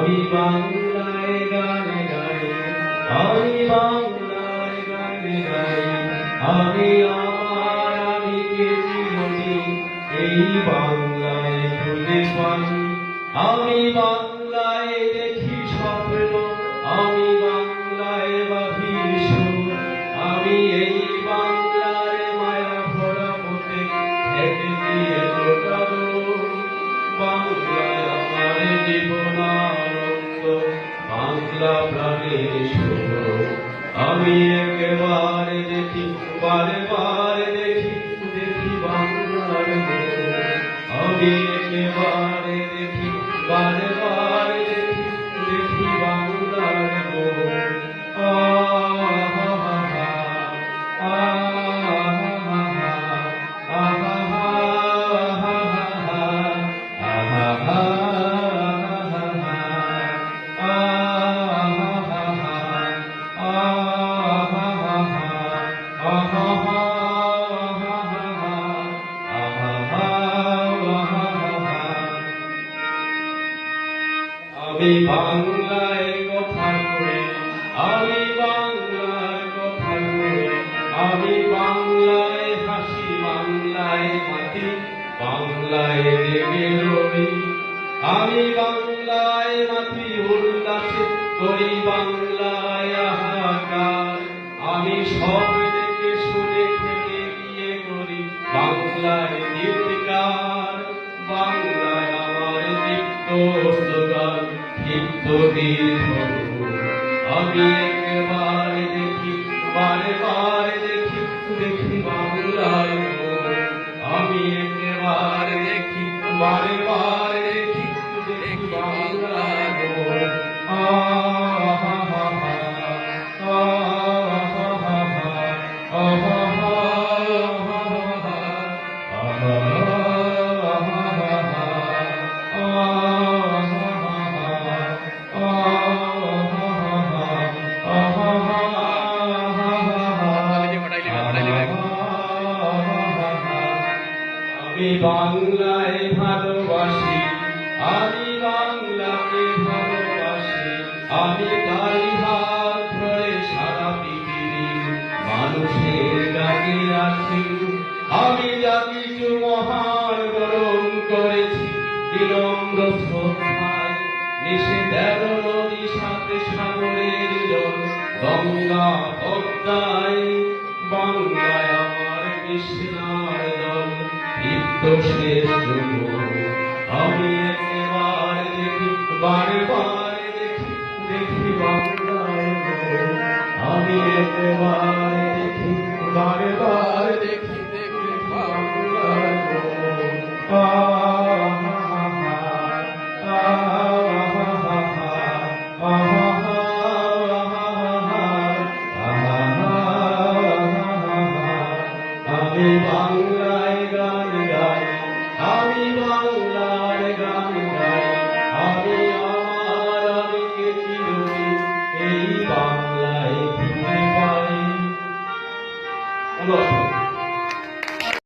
আমি বাংলায় গান গাই, আমি বাংলায় গান গাই, আমি আমার আমিকে চিরদিন এই বাংলায় খুঁজে পাই। আমি বাংলায় দেখি স্বপ্ন, আমি বাংলায় বাঁধি সুর, আমি এই বাংলার মায়া ভরা মতে থেকে দিয়ে বাংলায় আমার জীবনানন্দ, বাংলা প্রাণের সুর। আমি একেবারে দেখি, বারে বারে দেখি, দেখি বাংলার মোর। আমি একেবারে দেখি, বারে বারে দেখি, দেখি বাংলার মোর। আমি বাংলায় কথা কই, আমি বাংলার কথা কই, আমি বাংলায় হাসি, বাংলায় মাতি, বাংলায় জেগে রবি। আমি বাংলায় মাতি উল্লাসে করি, বাংলায় হাহাকার। আমি সব দেখে শুনে থেকে গিয়ে করি বাংলায় চিৎকার। বাংলায় আমার দীপ্ত স্লোগান, দীপ্ত দীর্ঘ। আমি একেবারে দেখি, বারে বারে দেখি, দেখি বাংলার মোর। আমি একেবারে দেখি, বারে বারে দেখি, দেখি বাংলার মোর। আমি বাংলায় ভালোবাসি, আমি বাংলাকে ভালোবাসি, আমি তাই হাত ধরে সারা পৃথিবীর মানুষের ডাকে আছি। আমি যা কিছু মহান গ্রহণ করেছি বিনম্র শ্রদ্ধায়, মিশে 13 নদী সাথে সাগরের জল, গঙ্গা পদ্মায়। বাংলায় আমার কৃষ্ণার দল, দীপ্ত শেষ যুগ। আমি একেবারে দেখি, বারে বারে দেখি, দেখি বাংলার মোর। আমি একেবারে দেখি, বারে বারে দেখি, দেখি বাংলার মোর। আমি